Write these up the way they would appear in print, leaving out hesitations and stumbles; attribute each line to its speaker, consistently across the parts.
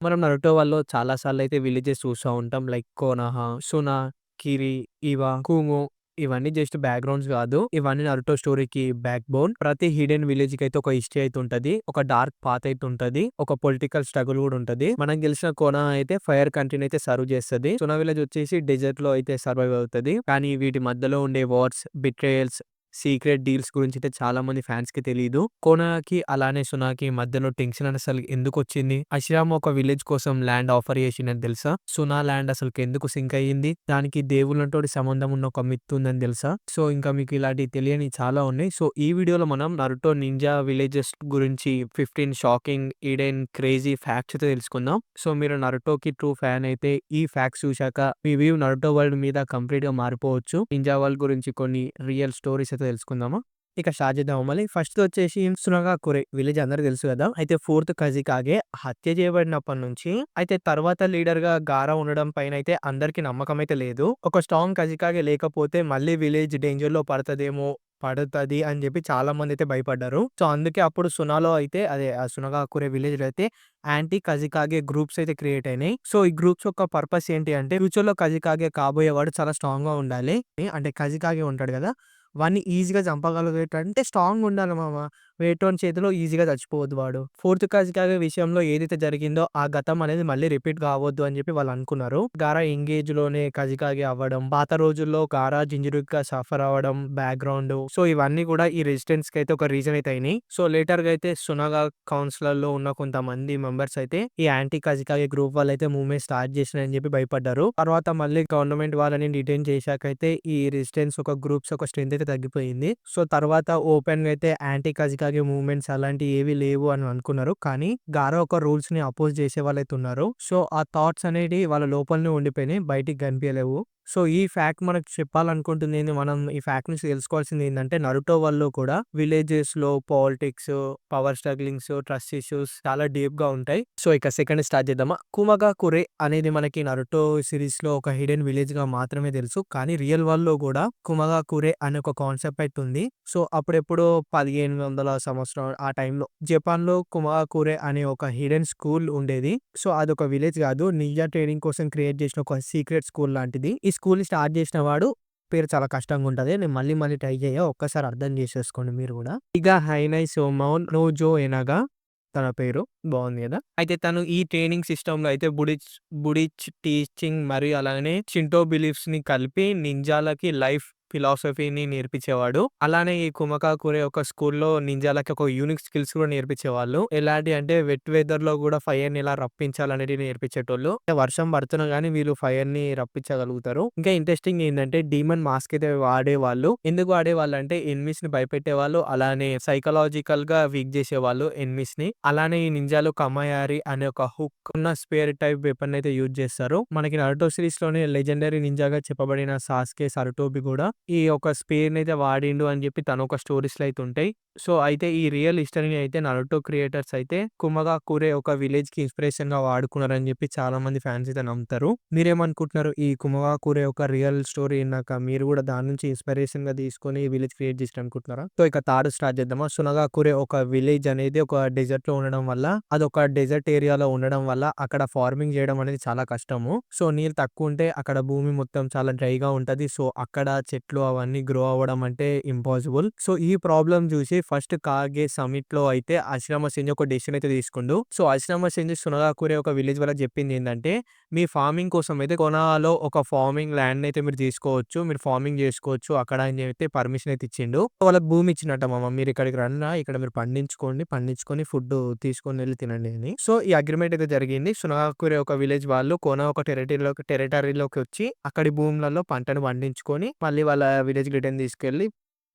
Speaker 1: మనం 'నరుటో' వాళ్ళు చాలా సార్లయితే విలేజెస్ చూస్తా ఉంటాం. లైక్ 'కోనోహా', 'సునా', 'కిరి', 'ఇవా', 'కుమో' ఇవన్నీ జస్ట్ బ్యాక్‌గ్రౌండ్స్ గాదు. ఇవన్నీ 'నరుటో' స్టోరీకి బ్యాక్ బోన్. ప్రతి హిడెన్ విలేజ్‌కైతే ఒక హిస్టరీ అయితే ఉంటది. ఒక డార్క్ పాత్ అయితే ఉంటది. ఒక పొలిటికల్ స్ట్రగుల్ గూడా ఉంటది. మనకు తెలిసిన 'కోనోహా' అయితే ఫైర్ కంట్రీని అయితే సర్వ్ చేస్తది. 'సునా' విలేజ్ వచ్చేసి డెజర్ట్‌లో అయితే సర్వైవ్ అవుతది. కానీ వీటి మధ్యలో ఉండే వార్స్, బిట్రేయల్స్, సీక్రెట్ డీల్స్ గురించయితే చాలా మంది ఫ్యాన్స్‌కి తెలీదు. 'కోనోహా'కి అలానే 'సునా'కి మధ్యలో టెన్షన్ అని అసలు ఎందుకొచ్చింది? 'అషిరామ' ఒక విలేజ్ కోసం ల్యాండ్ ఆఫర్ చేసిండని తెలుసా? 'సునా' ల్యాండ్ అసలుకెందుకు సింక్ అయ్యింది? దానికి దేవుళ్ళతోటి సంబంధం ఉన్న ఒక మిత్ ఉందని తెలుసా? సో, ఇంకా మీకు ఇలాంటివి తెలియనివి చాలా ఉన్నాయి. సో, ఈ వీడియోలో మనం 'నరుటో నింజా విలేజెస్' గురించి 15 షాకింగ్, హిడెన్, క్రేజీ ఫ్యాక్ట్స్ అయితే తెలుసుకుందాం. సో, మీరు 'నరుటో'కి ట్రూ ఫ్యాన్ అయితే ఈ ఫ్యాక్ట్స్ చూశాక మీ వ్యూ 'నరుటో' వరల్డ్ మీద కంప్లీట్‌గా మారిపోవచ్చు. నింజా వరల్డ్ గురించి కొన్ని రియల్ స్టోరీస్ అయితే తెలుసుకుందామా? ఇక స్టార్ట్ చేద్దామా మళ్ళీ. ఫస్ట్ వచ్చేసి 'సునగాకురే' విలేజ్ అందరికి తెలుసు కదా! అయితే 4థ్ కజికాగే హత్య చేయబడినప్పటి నుంచి అయితే తర్వాత లీడర్‌గా గారా ఉండడం పైనయితే అందరికి నమ్మకమైతే లేదు. ఒక స్ట్రాంగ్ కజికాగే లేకపోతే మళ్ళీ విలేజ్ డేంజర్‌లో పడతది అని చెప్పి చాలా మందయితే భయపడ్డారు. సో, అందుకే అప్పుడు సునాలో అయితే అదే ఆ 'సునగాకురే' విలేజ్‌లో అయితే యాంటీ కజికాగే గ్రూప్స్ అయితే క్రియేట్ అయినాయి. సో, ఈ గ్రూప్స్ యొక్క పర్పస్ ఏంటి అంటే ఫ్యూచర్‌లో కజికాగే కాబోయేవాడు చాలా స్ట్రాంగ్‌గా ఉండాలి. అంటే కజికాగే ఉంటాడు కదా! వాడిని ఈజీగా చంపగలిగేటంటే స్ట్రాంగ్ ఉండాలి మామ. వేటోని చేతిలో ఈజీగా చచ్చిపోవద్దు వాడు. ఫోర్త్ కజికాగే విషయంలో ఏదైతే జరిగిందో ఆ గతం అనేది మళ్ళీ రిపీట్ కావద్దు అని చెప్పి వాళ్ళు అనుకున్నారు. గారా యంగ్ ఏజ్‌లోనే కజికాగే అవ్వడం, పాత రోజుల్లో గారా జింజురుగ్గా సఫర్ అవ్వడం, బ్యాక్‌గ్రౌండ్ సో, ఇవన్నీ కూడా ఈ రెసిస్టెన్స్‌కి అయితే ఒక రీజన్ అయితే అయినాయి. సో, లేటర్‌గా అయితే సునాగా కౌన్సిలర్‌లో ఉన్న కొంతమంది మెంబర్స్ అయితే ఈ యాంటీ కజికాగే గ్రూప్ వాళ్ళైతే మూవ్‌మెంట్ స్టార్ట్ చేసినారని చెప్పి భయపడ్డారు. తర్వాత మళ్ళీ గవర్నమెంట్ వాళ్ళని డిటైన్ చేశాకైతే ఈ రెసిస్టెన్స్ ఒక గ్రూప్స్ ఒక స్ట్రెంత్ అయితే తగ్గిపోయింది. సో, తర్వాత ఓపెన్‌గా అయితే యాంటీ కజికాగే మూవ్‌మెంట్స్ అలాంటివి ఏవి లేవు అని అనుకున్నారు. కానీ గారో ఒక రూల్స్‌ని అపోజ్ చేసేవాళ్ళైతే ఉన్నారు. సో, ఆ థాట్స్ అనేటివి వాళ్ళ లోపలనే ఉండిపోయినాయి. బయటికి కనిపియలేవు. సో, ఈ ఫ్యాక్ట్ మనకు చెప్పాలనుకుంటుంది ఏంది మనం ఈ ఫ్యాక్ట్ నుంచి తెలుసుకోవాల్సింది ఏందంటే 'నరుటో' వరల్డ్‌లో కూడా విలేజెస్‌లో పాలిటిక్స్, పవర్ స్ట్రగ్లింగ్స్, ట్రస్ట్ ఇష్యూస్ చాలా డీప్‌గా ఉంటాయి. సో, ఇక సెకండ్ స్టార్ట్ చేద్దామా? 'కుమగాకురే' అనేది మనకి 'నరుటో' సీరీస్‌లో ఒక హిడెన్ విలేజ్‌గా మాత్రమే తెలుసు. కానీ రియల్ వరల్డ్‌లో కూడా 'కుమగాకురే' అనే ఒక కాన్సెప్ట్ అయితే ఉంది. సో, అప్పుడెప్పుడో 1500 సంవత్సరం ఆ టైంలో జపాన్‌లో 'కుమగాకురే' అనే ఒక హిడెన్ స్కూల్ ఉండేది. సో, అదొక విలేజ్ కాదు. నింజా ట్రైనింగ్ కోసం క్రియేట్ చేసిన ఒక సీక్రెట్ స్కూల్ లాంటిది. ఈ స్కూల్‌ని స్టార్ట్ చేసిన వాడు పేరు చాలా కష్టంగా ఉంటది. నేను మళ్ళీ మళ్ళీ ట్రై చెయ్య. ఒక్కసారి అర్థం చేసేసుకోండి మీరు గూడా. 'ఇగా హైనై సోమౌన్ నోజో ఎనగా' తన పేరు. బావుంది గదా! అయితే తను ఈ ట్రైనింగ్ సిస్టమ్‌లో అయితే బుడిచ్ టీచింగ్ మరియు అలానే షింటో బిలీఫ్స్‌ని కలిపి నింజాలకి లైఫ్ ఫిలాసఫీని నేర్పించేవాడు. అలానే ఈ 'కుమకాకురే' ఒక స్కూల్‌లో నింజాలకి ఒక యూనిక్ స్కిల్స్ కూడా నేర్పించేవాళ్ళు. ఎలాంటి అంటే వెట్ వెదర్‌లో కూడా ఫైర్‌ని ఎలా రప్పించాలనేది నేర్పించేటోళ్ళు. వర్షం పడుతున్నా గానీ వీళ్ళు ఫైర్‌ని రప్పించగలుగుతారు. ఇంకా ఇంట్రెస్టింగ్ ఏందంటే డీమన్ మాస్క్ అయితే వాడేవాళ్ళు. ఎందుకు వాడేవాళ్ళంటే ఎనిమీస్‌ని భయపెట్టేవాళ్ళు. అలానే సైకలాజికల్‌గా వీక్ చేసేవాళ్ళు ఎనిమీస్‌ని. అలానే ఈ నింజాలు కమయారి అనే ఒక హుక్ ఉన్న స్పేర్ టైప్ వెపన్ అయితే యూజ్ చేస్తారు. మనకి 'నరుటో' సీరీస్‌లోనే లెజెండరీ నింజాగా చెప్పబడిన 'సాస్కే సరుటోబి' కూడా ఈ ఒక స్పేర్‌నయితే వాడిండు అని చెప్పి తన ఒక స్టోరీస్‌లో అయితే ఉంటాయి. సో, అయితే ఈ రియల్ హిస్టరీని అయితే 'నరుటో' క్రియేటర్స్ అయితే 'కుమగాకురే' ఒక విలేజ్‌కి ఇన్స్‌పిరేషన్‌గా వాడుకున్నారని చెప్పి చాలా మంది ఫ్యాన్స్ అయితే నమ్ముతారు. మీరేమనుకుంటున్నారు? ఈ 'కుమగాకురే' ఒక రియల్ స్టోరీ ఇన్నాక మీరు కూడా దాని నుంచి ఇన్స్‌పిరేషన్‌గా తీసుకొని విలేజ్ క్రియేట్ చేసిరనుకుంటున్నారా? సో, ఇక థర్డ్ స్టార్ట్ చేద్దామా? 'సునగాకురే' ఒక విలేజ్ అనేది ఒక డెజర్ట్‌లో ఉండడం వల్ల అదొక డెజర్ట్ ఏరియాలో ఉండడం వల్ల అక్కడ ఫార్మింగ్ చేయడం అనేది చాలా కష్టము. సో, నీళ్ళు తక్కువుంటే అక్కడ భూమి మొత్తం చాలా డ్రైగా ఉంటది. సో, అక్కడ చెట్లు అవన్నీ గ్రో అవ్వడం అంటే ఇంపాసిబుల్. సో, ఈ ప్రాబ్లమ్ చూసి ఫస్ట్ కాగే సమిట్‌లో అయితే అశ్రమ సెంజి ఒక డెసిషన్ అయితే తీసుకుండు. సో, అశ్రమ సెంజి సునగాకురే ఒక విలేజ్ వాళ్ళకి చెప్పింది ఏందంటే, మీ ఫార్మింగ్ కోసం అయితే కొనాలో ఒక ఫార్మింగ్ ల్యాండ్ అయితే మీరు తీసుకోవచ్చు. మీరు ఫార్మింగ్ చేసుకోవచ్చు అక్కడ అని చెప్పి పర్మిషన్ అయితే ఇచ్చిండు. వాళ్ళకి భూమి ఇచ్చినట్ట మామ. మీరు ఇక్కడికి రండ్రా ఇక్కడ మీరు పండించుకోండి. పండించుకొని ఫుడ్ తీసుకొనెళ్లి తినండి అని. సో, ఈ అగ్రీమెంట్ అయితే జరిగింది. సునగాకురే ఒక విలేజ్ వాళ్ళు కోనా ఒక టెరిటరీలోకి వచ్చి అక్కడి భూములలో పంటను పండించుకొని మళ్ళీ వాళ్ళ విలేజ్‌కి రిటర్న్ తీసుకెళ్ళి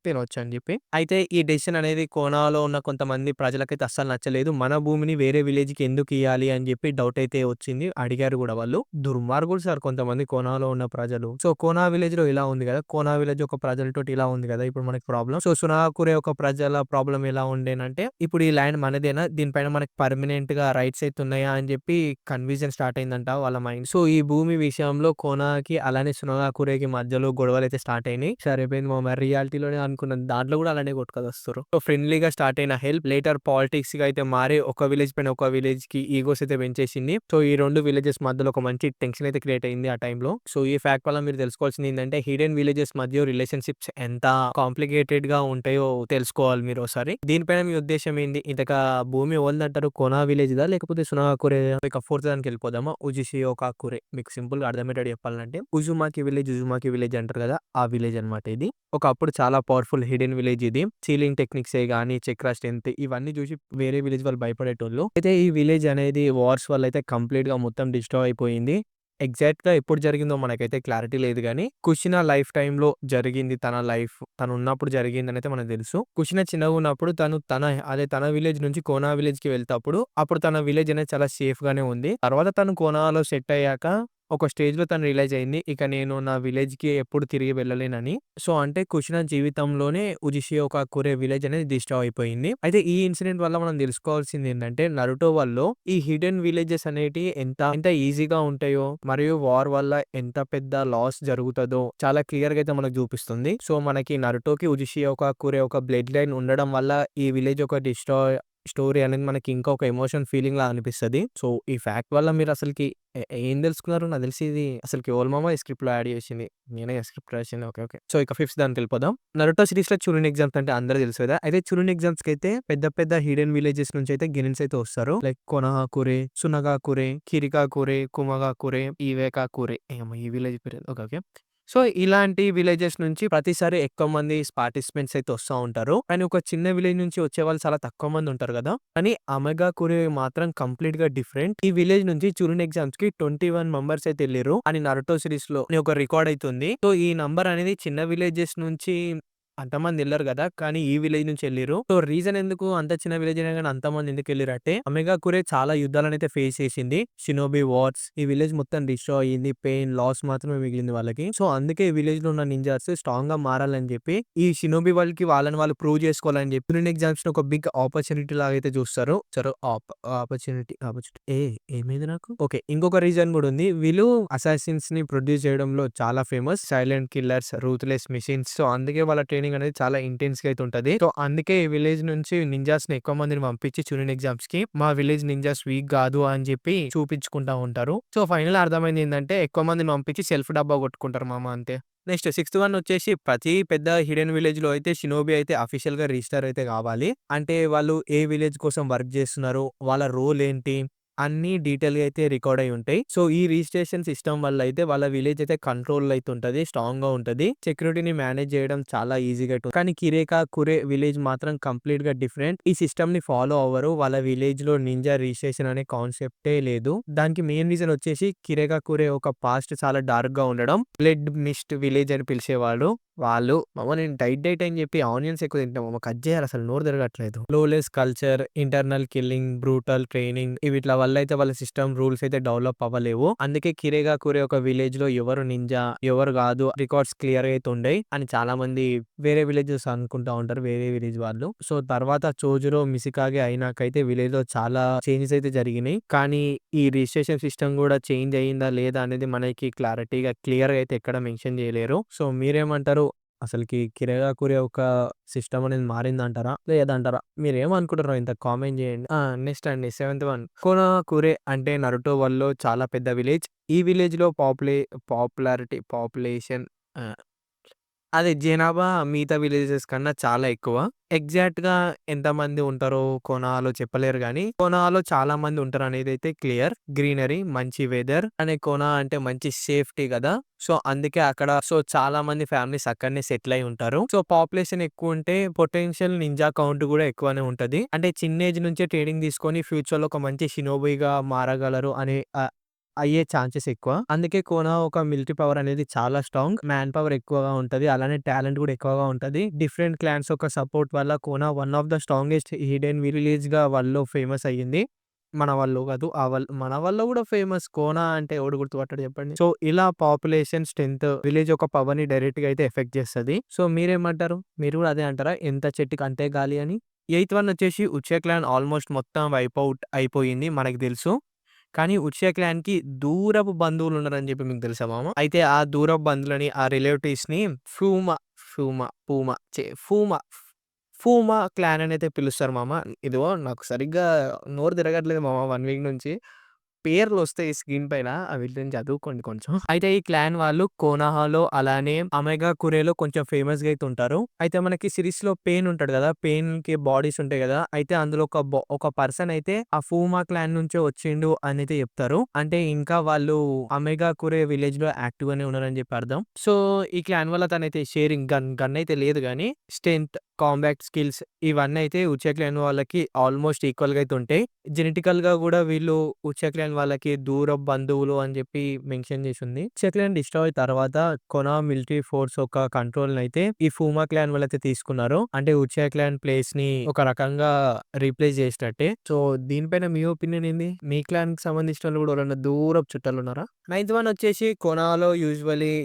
Speaker 1: తినొచ్చని జెప్పి. అయితే ఈ డెసిషన్ అనేది కోనాలో ఉన్న కొంతమంది ప్రజలకైతే అస్సలు నచ్చలేదు. మన భూమిని వేరే విలేజ్‌కి ఎందుకియ్యాలి అని జెప్పి డౌట్ అయితే వచ్చింది. అడిగారు గూడా వాళ్ళు. దుర్మార్గులు సార్ కొంతమంది కోనాలో ఉన్న ప్రజలు. సో, కోనా విలేజ్‌లో ఇలా ఉంది గదా! కోనా విలేజ్ ఒక ప్రజలతోటి ఇలా ఉంది గదా! ఇప్పుడు మనకి ప్రాబ్లమ్. సో, సునాకురే ఒక ప్రజల ప్రాబ్లమ్ ఎలా ఉండేనంటే, ఇప్పుడు ఈ ల్యాండ్ మనదేనా? దీనిపైన మనకి పర్మనెంట్‌గా రైట్స్ అయితే ఉన్నాయా? అని జెప్పి కన్‌ఫ్యూజన్ స్టార్ట్ అయిందంట వాళ్ళ మైండ్. సో, ఈ భూమి విషయంలో కోనాకి అలానే సునగాకురేకి మధ్యలో గొడవలైతే స్టార్ట్ అయినాయి. సరిపోయింది మామ రియాలిటీలోనే అనుకున్న దాంట్లో కూడా అలానే కొట్టుకొనొస్తుర్రు. సో ఫ్రెండ్లీగా స్టార్ట్ అయిన హెల్ప్ లేటర్ పాలిటిక్స్ గా అయితే మారి ఒక విలేజ్ పైన ఒక విలేజ్ కి ఈగోస్ అయితే పెంచేసింది. సో ఈ 2 విలేజెస్ మధ్యలో ఒక మంచి టెన్షన్ అయితే క్రియేట్ అయింది ఆ టైంలో. సో ఈ ఫ్యాక్ట్ వల్ల మీరు తెలుసుకోవాల్సింది ఏంటంటే హిడెన్ విలేజెస్ మధ్య రిలేషన్‌షిప్స్ ఎంత కాంప్లికేటెడ్‌గా ఉంటాయో తెలుసుకోవాలి మీరు ఒకసారి. దీనిపైన మీ ఉద్దేశ్యం ఏంది? ఇంతకా భూమి ఎవరిదంటారు? కోనా విలేజ్‌దా? లేకపోతే సునాగాకురేదా? ఇక ఫోర్త్ దానికి వెళ్ళిపోదామా? ఉజిషియోకాకురే. మీకు సింపుల్‌గా అర్థమయ్యేటట్టు చెప్పాలంటే ఉజుమాకి విలేజ్ అంటారు కదా! ఆ విలేజ్ అన్నమాట ఇది. ఒకప్పుడు చాలా పవర్‌ఫుల్ హిడెన్ విలేజ్ ఇది. సీలింగ్ టెక్నిక్సే గాని, చక్ర స్ట్రెంత్ ఇవన్నీ చూసి వేరే విలేజ్ వాళ్ళు భయపడేటోళ్ళు. అయితే ఈ విలేజ్ అనేది వార్స్ వల్ల అయితే కంప్లీట్‌గా మొత్తం డిస్ట్రాయ్ అయిపోయింది. ఎగ్జాక్ట్‌గా ఎప్పుడు జరిగిందో మనకైతే క్లారిటీ లేదు గానీ, కుషినా లైఫ్ టైమ్‌లో జరిగింది. తనున్నప్పుడు జరిగిందనైతే మనకు తెలుసు. కుషినా చిన్నగున్నప్పుడు తన విలేజ్ నుంచి కోనా విలేజ్‌కి వెళ్తప్పుడు, అప్పుడు తన విలేజ్ అనేది చాలా సేఫ్‌గానే ఉంది. తర్వాత తను కోనాలో సెట్ అయ్యాక ఒక స్టేజ్‌లో తను రియలైజ్ అయింది. ఇక నేను నా విలేజ్‌కి ఎప్పుడు తిరిగి వెళ్ళలేనని. సో, అంటే కుషినా జీవితంలోనే ఉజిషియోకాకురే విలేజ్ అనేది డిస్ట్రాయ్ అయిపోయింది. అయితే ఈ ఇన్సిడెంట్ వల్ల మనం తెలుసుకోవాల్సిందేంటంటే, నరుటో వల్లో ఈ హిడెన్ విలేజెస్ అనేటియి ఎంత ఈజీగా ఉంటాయో, మరియు వార్ వల్ల ఎంత పెద్ద లాస్ జరుగుతదో చాలా క్లియర్‌గా అయితే మనకు చూపిస్తుంది. సో, మనకి నరుటోకి ఉజిషియోకాకురే ఒక బ్లడ్ లైన్ ఉండడం వల్ల ఈ విలేజ్ ఒక స్టోరీ అనేది మనకి ఇంకా ఒక ఎమోషన్ ఫీలింగ్‌లా అనిపిస్తది. సో, ఈ ఫ్యాక్ట్ వల్ల మీరసలకి ఏం తెలుసుకున్నారు? నాకు తెలిసి ఇది అసలకి ఎవరి మామ ఈ స్క్రిప్ట్‌లో యాడ్ చేసింది. నేనే స్క్రిప్ట్ రాసింది. ఓకే. ఓకే. సో, ఇక ఫిఫ్త్ దానికెళ్ళిపోదాం. 'నరుటో' సిరీస్‌లో చునిన్ ఎగ్జామ్స్ అంటే అందరికి తెలుసు కదా! అయితే చునిన్ ఎగ్జామ్స్‌కైతే పెద్ద పెద్ద హిడెన్ విలేజెస్ నుంచయితే గెనిన్స్ అయితే వస్తారు. లైక్ కొనహాకురే, సునగాకురే, కిరికాకురే, కుమగాకురే, ఇవేకాకురే. ఏమో ఈ విలేజ్ పేరు ఓకే. ఓకే. సో, ఇలాంటి విలేజెస్ నుంచి ప్రతిసారి ఎక్కువ మంది పార్టిసిపెంట్స్ అయితే వస్తా ఉంటారు. కానీ ఒక చిన్న విలేజ్ నుంచి వచ్చేవాళ్ళు చాలా తక్కువ మంది ఉంటారు గదా! కానీ అమెగాకురే మాత్రం కంప్లీట్‌గా డిఫరెంట్. ఈ విలేజ్ నుంచి చురిన్ ఎగ్జామ్స్‌కి 21 మెంబర్స్ అయితే ఎళ్లిర్రు అని 'నరుటో' సిరీస్‌లో ఒక రికార్డ్ అయితుంది. సో, ఈ నంబర్ అనేది చిన్న విలేజెస్ నుంచి అంతమంది ఎళ్లరు గదా! కానీ ఈ విలేజ్ నుంచి ఎళ్లిర్రు. సో, రీజన్ ఎందుకు అంత చిన్న విలేజ్ అయినా గాని అంతమంది ఎందుకెళ్లిరంటే అమెగాకురే చాలా యుద్ధాలనైతే ఫేస్ చేసింది. షినోబి వార్స్ ఈ విలేజ్ మొత్తం డిస్ట్రాయ్ అయింది. పెయిన్, లాస్ మాత్రమే మిగిలింది వాళ్ళకి. సో, అందుకే ఈ విలేజ్‌లో ఉన్న నింజాస్ స్ట్రాంగ్‌గా మారాలని జెప్పి, ఈ షినోబి వాళ్ళని వాళ్ళు ప్రూవ్ చేసుకోవాలని జెప్పి టురిన్ ఎగ్జామ్స్‌ని ఒక బిగ్ ఆపర్చునిటీ లాగా అయితే చూస్తారు. ఆపర్చునిటీ ఏమైంది నాకు? ఓకే. ఇంకొక రీజన్ గూడా ఉంది. వీళ్ళు అసాసిన్స్‌ని ప్రొడ్యూస్ చేయడంలో చాలా famous. Silent killers, ruthless machines. So, అందుకే వాళ్ళ ట్రైనింగ్ అనేది చాలా ఇంటెన్స్‌గా అయితే ఉంటది. సో, అందుకే ఈ విలేజ్ నుంచి నింజాస్‌ని ఎక్కువ మందిని పంపించి చురిన్ ఎగ్జామ్స్‌కి మా విలేజ్ నింజాస్ వీక్ గాదు అని జెప్పి చూపించుకుంటా ఉంటారు. సో, ఫైనల్‌గా అర్థమైంది ఏందంటే ఎక్కువ మందిని పంపించి సెల్ఫ్ డబ్బా కొట్టుకుంటారు మామ అంతే. నెక్స్ట్ సిక్స్త్ వన్ వచ్చేసి ప్రతి పెద్ద హిడెన్ విలేజ్‌లో అయితే షినోబి అయితే అఫీషియల్‌గా రిజిస్టర్ అయితే కావాలి. అంటే వాళ్ళు ఏ విలేజ్ కోసం వర్క్ చేస్తున్నారు? వాళ్ళ రోల్ ఏంటి? అన్నీ డీటెయిల్‌గా అయితే రికార్డ్ అయ్యి ఉంటాయి. సో, ఈ రిజిస్ట్రేషన్ సిస్టమ్ వల్ల అయితే వాళ్ళ విలేజ్ అయితే కంట్రోల్‌లో అయితే ఉంటది. స్ట్రాంగ్‌గా ఉంటది. సెక్యూరిటీని మేనేజ్ చేయడం చాలా ఈజీగా అయితుంది. కానీ కురే విలేజ్ మాత్రం కంప్లీట్‌గా డిఫరెంట్. ఈ సిస్టమ్‌ని ఫాలో అవ్వరు. వాళ్ళ విలేజ్‌లో నింజా రిజిస్ట్రేషన్ అనే కాన్సెప్టే లేదు. దానికి మెయిన్ రీజన్ వచ్చేసి కురే ఒక పాస్ట్ చాలా డార్క్‌గా ఉండడం. బ్లడ్ మిస్ట్ విలేజ్ అని పిలిచేవాడు. మామ నేను డైట్ అని చెప్పి ఆనియన్స్ ఎక్కువ తింటా మామ కట్ చేయాలి అసలు నోరు తిరగట్లేదు. Flawless culture, internal killing, brutal training వీట్ల వల్ల అయితే వాళ్ళ సిస్టమ్ రూల్స్ అయితే డెవలప్ అవ్వలేవు. అందుకే కురే ఒక విలేజ్ లో ఎవరు నింజా ఎవరు కాదు రికార్డ్స్ క్లియర్ అయితే ఉండయి అని చాలా మంది వేరే విలేజెస్ అనుకుంటా ఉంటారు. వేరే విలేజ్ వాళ్ళు. సో, తర్వాత చోజురో మిసికాగే అయినాకైతే విలేజ్ లో చాలా చేంజెస్ అయితే జరిగినాయి. కానీ ఈ రిజిస్ట్రేషన్ సిస్టమ్ కూడా చేంజ్ అయిందా లేదా అనేది మనకి క్లియర్‌గా అయితే ఎక్కడ మెన్షన్ చేయలేరు. సో, మీరేమంటారు? అసలకి కురే ఒక సిస్టమ్ అనేది మారిందంటారా? లేదంటారా? మీరేమనుకుంటున్నారో ఇంత కామెంట్ చేయండి. నెక్స్ట్ అండి సెవెంత్ వన్. కోనోకురే అంటే నరుటో వరల్డ్‌లో చాలా పెద్ద విలేజ్. ఈ విలేజ్‌లో పాపులేషన్ ఆహ్, అదే జనాభా మిగతా విలేజెస్ కన్నా చాలా ఎక్కువ. ఎగ్జాక్ట్‌గా ఎంతమంది ఉంటారో కోనాలో చెప్పలేరు గానీ, కోనాలో చాలా మంది ఉంటారనేదైతే క్లియర్. గ్రీనరీ, మంచి వెదర్ అండ్ కోనా అంటే మంచి సేఫ్టీ గదా! సో, అందుకే అక్కడ చాలా మంది ఫ్యామిలీస్ అక్కడనే సెటిల్ అయ్యి ఉంటారు. సో, పాపులేషన్ ఎక్కువుంటే పొటెన్షియల్ నింజా కౌంట్ గూడా ఎక్కువనే ఉంటది. అంటే చిన్న ఏజ్ నుంచే ట్రైనింగ్ తీసుకొని ఫ్యూచర్‌లో ఒక మంచి షినోబిగా మారగలరు అనే అయ్యే ఛాన్సెస్ ఎక్కువ. అందుకే కోనా ఒక మిలిటరీ పవర్ అనేది చాలా స్ట్రాంగ్. మ్యాన్ పవర్ ఎక్కువగా ఉంటది. అలానే టాలెంట్ గూడా ఎక్కువగా ఉంటది. డిఫరెంట్ క్లాన్స్ యొక్క సపోర్ట్ వల్ల Konoha one of the strongest hidden విలేజ్‌గా వరల్డ్‌లో ఫేమస్ అయ్యింది. మన వరల్డ్‌లో కాదు. మన వరల్డ్‌లో గూడా ఫేమస్. కోనా అంటే ఎవడు గుర్తుపట్టడు చెప్పండి. సో, ఇలా పాపులేషన్ స్ట్రెంత్ విలేజ్ యొక్క పవర్‌ని డైరెక్ట్‌గా అయితే ఎఫెక్ట్ చేస్తది. సో, మీరేమంటారు? మీరు గూడా అదే అంటారా? ఎంత చెట్టుకి అంతే గాలి అని? ఎయిత్ వన్ వచ్చేసి ఉచ్చే క్లాన్ ఆల్మోస్ట్ మొత్తం వైప్ ఔట్ అయిపోయింది మనకు తెలుసు. కానీ ఉచియా క్లాన్‌కి దూరపు బంధువులున్నారని జెప్పి మీకు తెలుసా మామ? అయితే ఆ దూరపు బంధువులని, ఆ రిలేటివ్స్‌ని ఫ్యూమా ఫూమా క్లాన్ అనైతే పిలుస్తారు మామ. ఇదిగో నాకు సరిగ్గా నోరు తిరగట్లేదు మామ 1 వీక్ నుంచి. పేర్లొస్తాయి స్క్రీన్ పైన. వీటిని చదువుకోండి కొంచెం. అయితే ఈ క్లాన్ వాళ్ళు కోనహాలో అలానే అమెగా కురేలో కొంచెం ఫేమస్‌గా అయితే ఉంటారు. అయితే మనకి సిరీస్‌లో పెయిన్ ఉంటాడు గదా! పెయిన్‌కి బాడీస్ ఉంటాయి గదా! అయితే అందులో ఒక పర్సన్ అయితే ఆ ఫూమా క్లాన్ నుంచే వచ్చిండు అనైతే చెప్తారు. అంటే ఇంకా వాళ్ళు అమెగా కురే విలేజ్‌లో యాక్టివ్‌గానే ఉన్నారని చెప్పి అర్థం. సో, ఈ క్లాన్ వల్ల తనైతే షేరింగ్ గన్ అయితే లేదు గానీ స్ట్రెంత్, కాంబాట్ స్కిల్స్ ఇవన్నీ అయితే ఉచా క్లాన్ వాళ్ళకి ఆల్‌మోస్ట్ ఈక్వల్‌గా అయితే ఉంటాయి. జెనెటికల్‌గా గూడా వీళ్ళు ఉచా క్లాన్ వాళ్ళకి దూరపు బంధువులు అని జెప్పి మెన్షన్ చేసుంది. ఉచా క్లాన్ డిస్ట్రాయ్ తర్వాత కొనా మిలిటరీ ఫోర్స్ ఒక కంట్రోల్‌నైతే ఈ ఫూమా క్లాన్ వాళ్ళైతే తీసుకున్నారు. అంటే ఉచా క్లాన్ ప్లేస్‌ని ఒక రకంగా రీప్లేస్ చేసినట్టే. సో, దీనిపైన మీ ఒపీనియన్ ఏంది? మీ క్లాన్‌కి సంబంధించిన వాళ్ళు గూడా ఎవరైనా దూరపు చుట్టాలున్నారా? నైన్త్ వన్ వచ్చేసి కొనాలో యూజువల్లీ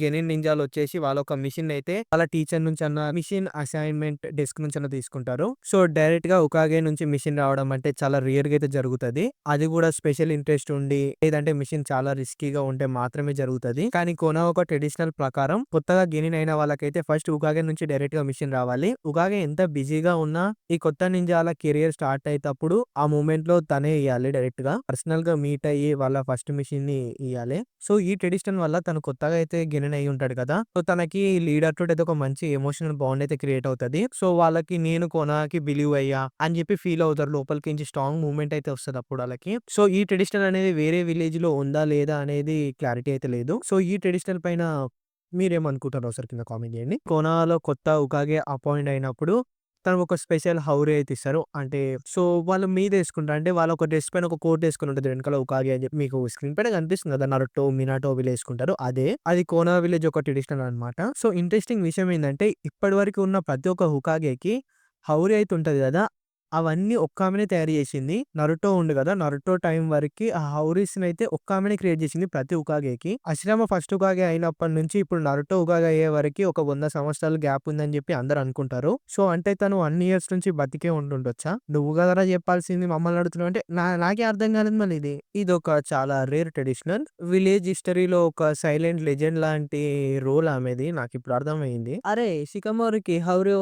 Speaker 1: గెనిన్ నింజాలొచ్చేసి వాళ్ళొక మిషన్‌నైతే వాళ్ళ టీచర్ నుంచన్నా మిషన్ అసైన్‌మెంట్ డెస్క్ నుంచన్నా తీసుకుంటారు. సో, డైరెక్ట్‌గా ఉకాగే నుంచి మిషన్ రావడం అంటే చాలా రేర్‌గా అయితే జరుగుతది. అది గూడా స్పెషల్ ఇంట్రెస్ట్ ఉండి లేదంటే మిషన్ చాలా రిస్కీగా ఉంటే మాత్రమే జరుగుతది. కానీ కొనా ఒక ట్రెడిషనల్ ప్రకారం కొత్తగా గెనిన్ అయిన వాళ్ళకైతే ఫస్ట్ ఉకాగే నుంచి డైరెక్ట్‌గా మిషన్ రావాలి. ఉకాగే ఎంత బిజీగా ఉన్నా ఈ కొత్త నింజాల కెరియర్ స్టార్ట్ అయ్యేటప్పుడు ఆ మూమెంట్‌లో తనే ఇయ్యాలి డైరెక్ట్‌గా. పర్సనల్‌గా మీట్ అయ్యి వాళ్ళ ఫస్ట్ మిషన్‌ని ఇయ్యాలి. సో, ఈ ట్రెడిషన్ వల్ల తను కొత్తగా అయితే గెయిన్ అయ్యి ఉంటాడు కదా! సో, తనకి లీడర్ తోటి అయితే ఒక మంచి ఎమోషనల్ బాండ్ అయితే క్రియేట్ అవుతది. సో, వాళ్ళకి నేను కొనాకి బిలీవ్ అయ్యా అని చెప్పి ఫీల్ అవుతారు. లోపలికించి స్ట్రాంగ్ మూవ్‌మెంట్ అయితే వస్తది అప్పుడు ఆళ్ళకి. సో, ఈ ట్రెడిషన్ అనేది వేరే విలేజ్‌లో ఉందా? లేదా? అనేది క్లారిటీ అయితే లేదు. సో, ఈ ట్రెడిషనల్ పైన మీరేమనుకుంటారో ఒకసారి కింద కామెంట్ చేయండి. కోనాలో కొత్త ఉకాగే అపాయింట్ అయినప్పుడు తనకు ఒక స్పెషల్ హౌరీ అయితే ఇస్తారు. అంటే సో, వాళ్ళు మీదేసుకుంటారు. అంటే వాళ్ళు ఒక డ్రెస్ పైన ఒక కోట్ ఏసుకొని ఉంటది. వెనకాల ఉకాగే అని చెప్పి మీకు స్క్రీన్ పైన కనిపిస్తుంది కదా! నరుటో, మినాటో వీళ్ళేసుకుంటారు. అదే. అది కోనా విలేజ్ ఒక ట్రెడిషనల్ అన్నమాట. సో, ఇంట్రెస్టింగ్ విషయం ఏందంటే ఇప్పటివరకు ఉన్న ప్రతి ఒక్క హుకాగేకి హౌరీ అయితే ఉంటది కదా! అవన్నీ ఒక్క ఆమెనే తయారు చేసింది. నరుటో ఉంది కదా! నరుటో టైం వరకి ఆ హౌరీస్‌నైతే ఒక్క ఆమెనే క్రియేట్ చేసింది ప్రతి ఉకాగేకి. అషిరామా ఫస్ట్ ఉకాగే అయినప్పటి నుంచి ఇప్పుడు నరుటో ఉకాగే అయ్యే వరకి ఒక 100 సంవత్సరాలు గ్యాప్ ఉందని చెప్పి అందరూ అనుకుంటారు. సో, అంటే తను అన్ని ఇయర్స్ నుంచి బతికే ఉండుండొచ్చా? నువ్వు కదరా చెప్పాల్సింది మమ్మల్ని అడుగుతున్నావు అంటే నాకే అర్థం కాలేదు మళ్ళీ ఇది. ఇదొక చాలా రేర్ ట్రెడిషనల్. విలేజ్ హిస్టరీలో ఒక సైలెంట్ లెజెండ్ లాంటి రోల్ ఆమెది. నాకిప్పుడు అర్థమయింది. అరే! షికమోరికి హౌరీ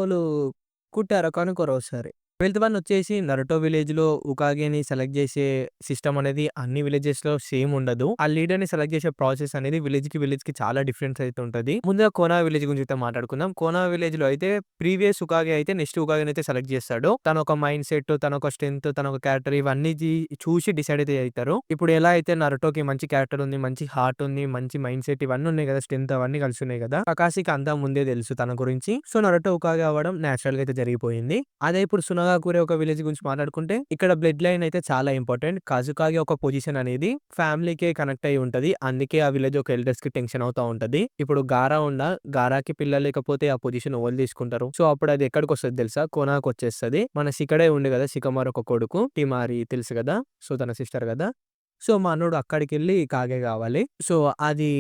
Speaker 1: కుట్టారా కనుక్కోరా ఒకసారి. 12థ్ వన్ వచ్చేసి నరుటో విలేజ్‌లో ఉకాగెని సెలెక్ట్ చేసే సిస్టమ్ అనేది అన్ని విలేజెస్‌లో సేమ్ ఉండదు. ఆ లీడర్‌ని సెలెక్ట్ చేసే ప్రాసెస్ అనేది విలేజ్‌కి చాలా డిఫరెన్స్ అయితే ఉంటది. ముందుగా కోనా విలేజ్ గురించి అయితే మాట్లాడుకుందాం. కోనా విలేజ్‌లో అయితే ప్రీవియస్ ఉకాగే అయితే నెక్స్ట్ ఉకాగెని అయితే సెలెక్ట్ చేస్తాడు. తన ఒక మైండ్ సెట్, తన ఒక స్ట్రెంత్, తన ఒక క్యారెక్టర్ ఇవన్నీ చూసి డిసైడ్ అయితే అయితారు. ఇప్పుడు ఎలా అయితే నరుటోకి మంచి క్యారెక్టర్ ఉంది, మంచి హార్ట్ ఉంది, మంచి మైండ్ సెట్ ఇవన్నీ ఉన్నాయి కదా! స్ట్రెంత్ అవన్నీ కలిసి ఉన్నాయి కదా! కకాషికి అంతా ముందే తెలుసు తన గురించి. సో, నరుటో ఉకాగే అవ్వడం నేచురల్‌గా అయితే జరిగిపోయింది. అదే ఇప్పుడు సునగాకురే ఒక విలేజ్ గురించి మాట్లాడుకుంటే ఇక్కడ బ్లడ్ లైన్ అయితే చాలా ఇంపార్టెంట్. కజుకాగే ఒక పొజిషన్ అనేది ఫ్యామిలీకే కనెక్ట్ అయ్యి ఉంటది. అందుకే ఆ విలేజ్ ఒక ఎల్డర్స్‌కి టెన్షన్ అవుతా ఉంటది. ఇప్పుడు గారా ఉందా? గారాకి పిల్లలు లేకపోతే ఆ పొజిషన్ ఎవళ్ళు తీసుకుంటారు? సో, అప్పుడు అది ఎక్కడికొస్తది తెలుసా? కొనాకొచ్చేస్తది. మన సికడే ఉండే కదా! సికమార్ ఒక కొడుకు. టిమారి తెలుసు కదా! సో, తన సిస్టర్ కదా! సో, మా అన్నోడు అక్కడికెళ్ళి కాగే కావాలి. సో, అది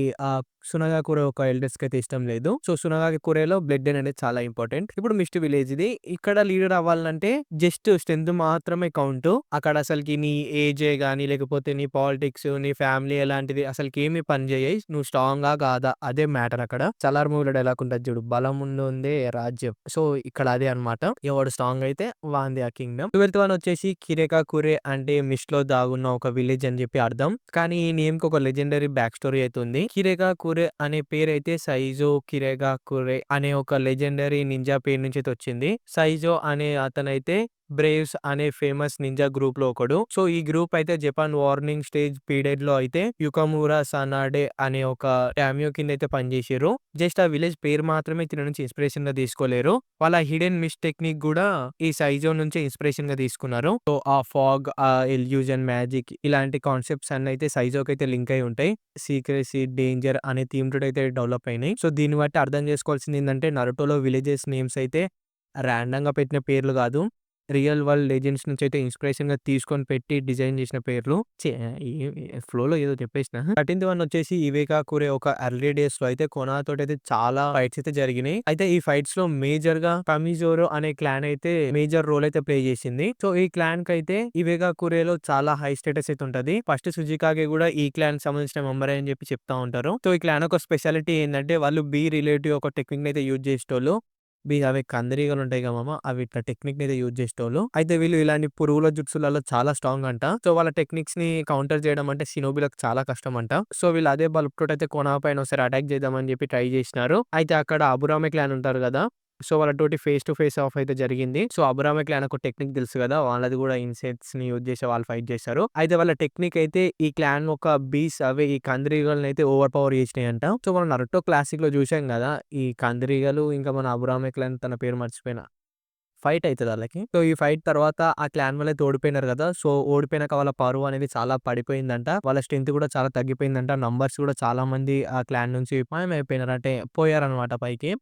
Speaker 1: సునగాకుర ఒక ఎల్డర్స్‌కైతే ఇష్టం లేదు. సో, సునగాకురేలో బ్లడ్ అనేది చాలా ఇంపార్టెంట్. ఇప్పుడు మిస్ట్ విలేజ్ ఇది. ఇక్కడ లీడర్ అవ్వాలంటే జస్ట్ స్ట్రెంత్ మాత్రమే కౌంటు. అక్కడ అసలకి నీ ఏజే గాని, లేకపోతే నీ పాలిటిక్స్, నీ ఫ్యామిలీ ఎలాంటిది అసలకేమి పని చేయయి. నువ్వు స్ట్రాంగా కాదా? అదే మ్యాటర్ అక్కడ. 'సలార్' మూవీలో డైలాగ్ ఉంటది చూడు. బలం ఉన్నోందే రాజ్యం. సో, ఇక్కడ అదే అన్నమాట. ఎవడు స్ట్రాంగ్ అయితే వానిదే ఆ కింగ్‌డమ్. 12థ్ వన్ వచ్చేసి కిరెకాకురే అంటే మిస్ట్‌లో దాగున్న ఒక విలేజ్ అని చెప్పి అర్థం. కానీ ఈ నేమ్‌కి ఒక లెజెండరీ బ్యాక్ స్టోరీ అయితే ఉంది. కిరెగాకురె అనే పేరైతే సైజో కిరెగాకురె అనే ఒక లెజెండరీ నింజా పేరు నుంచి అయితే వచ్చింది. సైజో అనే అతనైతే బ్రేవ్స్ అనే ఫేమస్ నింజా గ్రూప్‌లో ఒకడు. సో, ఈ గ్రూప్ అయితే జపాన్ వార్నింగ్ స్టేజ్ పీరియడ్‌లో అయితే యుకమురా సనాడే అనే ఒక డామ్యో కింద అయితే పనిచేసిర్రు. జస్ట్ ఆ విలేజ్ పేరు మాత్రమే తిన నుంచి ఇన్స్‌పిరేషన్‌గా తీసుకోలేరు. వాళ్ళ హిడెన్ మిస్ట్ టెక్నిక్ గూడా ఈ సైజో నుంచే ఇన్స్‌పిరేషన్‌గా తీసుకున్నారు. సో, ఆ ఫాగ్, ఆ ఇల్యూజన్ మ్యాజిక్ ఇలాంటి కాన్సెప్ట్స్ అన్నయితే సైజోకైతే లింక్ అయి ఉంటాయి. సీక్రెసీ, డేంజర్ అనే థీమ్ తోటి అయితే డెవలప్ అయినాయి. సో, దీన్ని బట్టి అర్థం చేసుకోవాల్సింది ఏందంటే నరుటోలో విలేజెస్ నేమ్స్ అయితే రాండమ్‌గా పెట్టిన పేర్లు గాదు. రియల్ వరల్డ్ లెజెండ్స్ నుంచయితే ఇన్‌స్పిరేషన్‌గా తీసుకొని పెట్టి డిజైన్ చేసిన పేర్లు. ఫ్లోలో ఏదో చెప్పేసిన. 13థ్ వన్ వచ్చేసి ఇవేకా కురే ఒక ఎర్లీ డేస్‌లో అయితే కొనాతోటైతే చాలా ఫైట్స్ అయితే జరిగినాయి. అయితే ఈ ఫైట్స్‌లో మేజర్‌గా కమిజోరో అనే క్లాన్ అయితే మేజర్ రోల్ అయితే ప్లే చేసింది. సో, ఈ క్లాన్‌కైతే ఇవేకా కురేలో చాలా హై స్టేటస్ అయితే ఉంటది. ఫస్ట్ సుజికాగే కూడా ఈ క్లాన్‌కి సంబంధించిన మెంబరే అని చెప్పి చెప్తా ఉంటారు. సో, ఈ క్లాన్ యొక్క స్పెషాలిటీ ఏందంటే వాళ్ళు బీ రిలేటివ్ ఒక టెక్నిక్‌ని అయితే యూజ్ చేసేటోళ్ళు. అవి కందిరీగలు ఉంటాయి కదా మామ! అవి ఇట్లా టెక్నిక్‌ని అయితే యూజ్ చేసేటోళ్ళు. అయితే వీళ్ళు ఇలాంటి పురుగుల జుట్సులలో చాలా స్ట్రాంగ్ అంట. సో, వాళ్ళ టెక్నిక్స్‌ని కౌంటర్ చేయడం అంటే షినోబిలకు చాలా కష్టం అంట. సో, వీళ్ళు అదే బల్బ్‌తోటైతే కొనాహా పైన ఒకసారి అటాక్ చేద్దామని చెప్పి ట్రై చేసినారు. అయితే అక్కడ అబురామే క్లాన్ ఉంటారు కదా! సో, వాళ్ళతోటి ఫేస్ టు ఫేస్ ఆఫ్ అయితే జరిగింది. సో, అబురామే క్లాన్ ఒక టెక్నిక్ తెలుసు కదా! వాళ్ళది కూడా ఇన్సెక్ట్స్‌ని యూజ్ చేసి వాళ్ళు ఫైట్ చేశారు. అయితే వాళ్ళ టెక్నిక్ అయితే ఈ క్లాన్ ఒక అవే ఈ కందిరీగలని అయితే ఓవర్ పవర్ చేసినాయంట. సో, మనం నరుటో క్లాసిక్‌లో చూసాం కదా! ఈ కందిరీగలు ఇంకా మన అబురామే క్లాన్ తన పేరు మర్చిపోయిన ఫైట్ అయితది ఆళ్ళకి. సో, ఈ ఫైట్ తర్వాత ఆ క్లాన్ వాళ్ళైతే ఓడిపోయినారు గదా! సో, ఓడిపోయినాక వాళ్ళ పరువు అనేది చాలా పడిపోయిందంట. వాళ్ళ స్ట్రెంత్ కూడా చాలా తగ్గిపోయిందంట. నంబర్స్ కూడా చాలా మంది ఆ క్లాన్ నుంచి మాయమైపోయినారు. అంటే పోయారన్నమాట పైకి.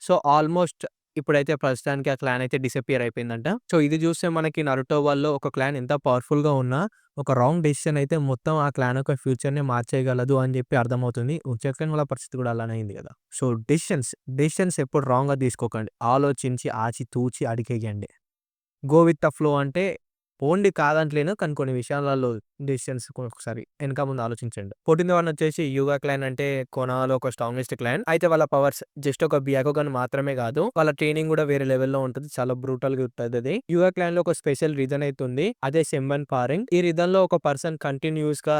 Speaker 1: సో, ఆల్‌మోస్ట్ ఇప్పుడైతే ప్రస్తుతానికి ఆ క్లాన్ అయితే డిసపియర్ అయిపోయిందంట. సో, ఇది చూస్తే మనకి 'నరుటో' వాళ్ళు ఒక క్లాన్ ఎంత పవర్‌ఫుల్‌గా ఉన్నా, ఒక రాంగ్ డెసిషన్ అయితే మొత్తం ఆ క్లాన్ యొక్క ఫ్యూచర్‌నే మార్చేయగలదు అని చెప్పి అర్థమవుతుంది. ఉచక్రన్ వాళ్ళ పరిస్థితి కూడా అలానే అయింది కదా! సో, డెసిషన్స్ ఎప్పుడు రాంగ్‌గా తీసుకోకండి. ఆలోచించి, ఆచితూచి అడుగేయండి. గో విత్ ద ఫ్లో అంటే పోండి కాదంటలేను. కానీ కొన్ని విషయాలలో డెసిషన్స్ ఒక్కొక్కసారి ఎనక ముందు ఆలోచించండి. 14థ్ వన్ వచ్చేసి యూగా క్లాన్ అంటే కొనాలో ఒక స్ట్రాంగెస్ట్ క్లాన్. అయితే వాళ్ళ పవర్స్ జస్ట్ ఒక బ్యాకుగన్ మాత్రమే కాదు. వాళ్ళ ట్రైనింగ్ కూడా వేరే లెవెల్‌లో ఉంటది. చాలా బ్రూటల్‌గా ఉంటదది. యూగా క్లాన్‌లో ఒక స్పెషల్ రీజన్ అయితే ఉంది. అదే సెంబన్ పారింగ్. ఈ రీజన్‌లో ఒక పర్సన్ కంటిన్యూయస్‌గా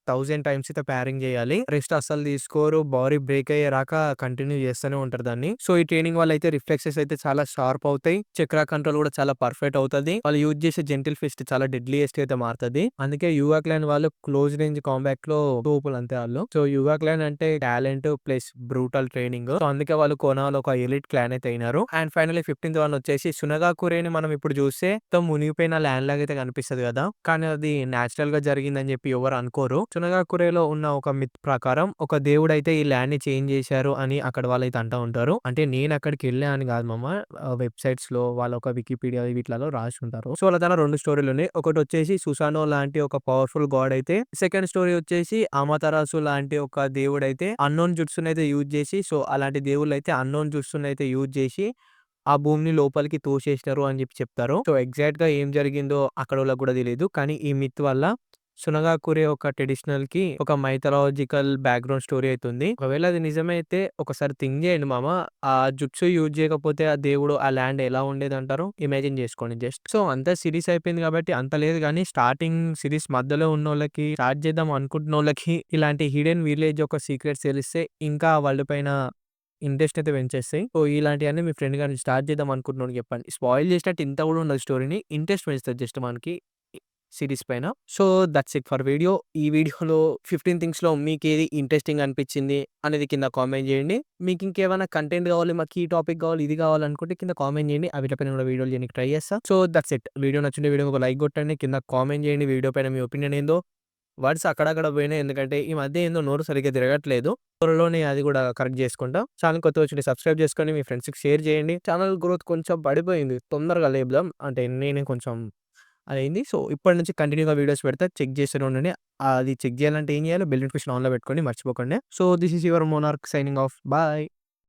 Speaker 1: 1000 టైమ్స్ అయితే పారింగ్ చేయాలి. రెస్ట్ అస్సలు తీసుకోరు. బాడీ బ్రేక్ అయ్యేరాక కంటిన్యూ చేస్తూనే ఉంటారు దాన్ని. సో, ఈ ట్రైనింగ్ వల్ల అయితే రిఫ్లెక్సెస్ అయితే చాలా షార్ప్ అవుతాయి. చక్ర కంట్రోల్ కూడా చాలా పర్ఫెక్ట్ అవుతది. వాళ్ళు యూజ్ చేసే జెంటిల్ ఫిస్ట్ చాలా డెడ్లీయెస్ట్ అయితే మారుతది. అందుకే యూగా క్లాన్ వాళ్ళు క్లోజ్ రేంజ్ కాంబాట్‌లో తోపులు అంతే ఆళ్ళు. సో, యూగా క్లాన్ అంటే talent plus brutal training. So, అందుకే వాళ్ళు కోనాలో ఒక ఎలిట్ క్లాన్ అయితే అయినారు. అండ్ ఫైనల్లీ 15థ్ వన్ వచ్చేసి సునగాకురేని మనం ఇప్పుడు చూస్తే మొత్తం మునిగిపోయిన ల్యాండ్ లాగా అయితే కనిపిస్తది కదా! కానీ అది నేచురల్‌గా జరిగిందని చెప్పి ఎవరు అనుకోరు. సునగాకురేలో ఉన్న ఒక మిత్ ప్రకారం ఒక దేవుడైతే ఈ ల్యాండ్‌ని చేంజ్ చేశారు అని అక్కడ వాళ్ళైతే అంటా ఉంటారు. అంటే నేను అక్కడికి వెళ్ళా అని కాదు మామ. వెబ్‌సైట్స్‌లో వాళ్ళ ఒక వికీపీడియా వీటిలలో రాసి ఉంటారు. సో, వాళ్ళ తన 2 స్టోరీలున్నాయి. ఒకటొచ్చేసి సుసానో లాంటి ఒక పవర్‌ఫుల్ గాడ్ అయితే, సెకండ్ స్టోరీ వచ్చేసి అమాతరాసు లాంటి ఒక దేవుడైతే అన్నోన్ జుట్సునైతే యూజ్ చేసి సో, అలాంటి దేవుళ్ళైతే అన్నోన్ జుట్సునైతే యూజ్ చేసి ఆ భూమిని లోపలికి తోసేసినారు అని చెప్పి చెప్తారు. సో, ఎగ్జాక్ట్‌గా ఏం జరిగిందో అక్కడోళ్ళకి కూడా తెలీదు. కానీ ఈ మిత్ వల్ల సునగాకురే ఒక ట్రెడిషనల్‌కి ఒక మైథాలాజికల్ బ్యాక్‌గ్రౌండ్ స్టోరీ అయితే ఉంది. ఒకవేళ అది నిజమైతే ఒకసారి థింక్ చేయండి మామ. ఆ జుట్సు యూజ్ చేయకపోతే ఆ దేవుడు ఆ ల్యాండ్ ఎలా ఉండేదంటారు? ఇమాజిన్ చేసుకోండి జస్ట్. సో, అంతా సిరీస్ అయిపోయింది కాబట్టి అంత లేదు గానీ స్టార్టింగ్ సిరీస్ మధ్యలో ఉన్నోళ్ళకి, స్టార్ట్ చేద్దాం అనుకుంటున్నోళ్ళకి ఇలాంటి హిడెన్ విలేజ్ యొక్క సీక్రెట్స్ తెలిస్తే ఇంకా వరల్డ్ పైన ఇంట్రెస్ట్ అయితే పెంచేస్తాయి. సో, ఇలాంటియన్నీ మీ ఫ్రెండ్ గాని స్టార్ట్ చేద్దాం అనుకుంటున్నోడికి చెప్పండి. స్పాయిల్ చేసినట్టు ఇంత కూడా ఉండదు స్టోరీని. ఇంట్రెస్ట్ పెంచుతది జస్ట్ మనకి సీరీస్ పైన. So, that's it for video. ఈ వీడియోలో 15 థింగ్స్‌లో మీకేది ఇంట్రెస్టింగ్ అనిపించింది అనేది కింద కామెంట్ చేయండి. మీకు ఇంకేమైనా కంటెంట్ కావాలి, మాకు ఈ టాపిక్ కావాలి, ఇది కావాలనుకుంటే కింద కామెంట్ చేయండి. వీటిపైన కూడా వీడియోలు చేయడానికి ట్రై చేస్తా. So, that's it. వీడియో నచ్చింటే వీడియోకి ఒక లైక్ కొట్టండి. కింద కామెంట్ చేయండి. వీడియో పైన మీ ఒపీనియన్ ఏందో. వర్డ్స్ అక్కడక్కడ పోయినాయి. ఎందుకంటే ఈ మధ్య ఏందో నోరు సరిగ్గా తిరగట్లేదు. త్వరలోనే అది కూడా కరెక్ట్ చేసుకుంటా. ఛానెల్ కొత్తగా వచ్చింటే సబ్స్క్రైబ్ చేసుకోండి. మీ ఫ్రెండ్స్‌కి షేర్ చేయండి. ఛానెల్ గ్రోత్ కొంచెం పడిపోయింది. తొందరగా లేపుదాం. అంటే నేనే కొంచెం అదయింది. సో, ఇప్పటి నుంచి కంటిన్యూ‌గా వీడియోస్ పెడతా. చెక్ చేస్తూనే ఉండండి. అది చెక్ చేయాలంటే ఏం చేయాలి? బెల్ నోటిఫికేషన్ ఆన్‌లో పెట్టుకోండి. మర్చిపోకండి. So, this is your monarch signing off. Bye.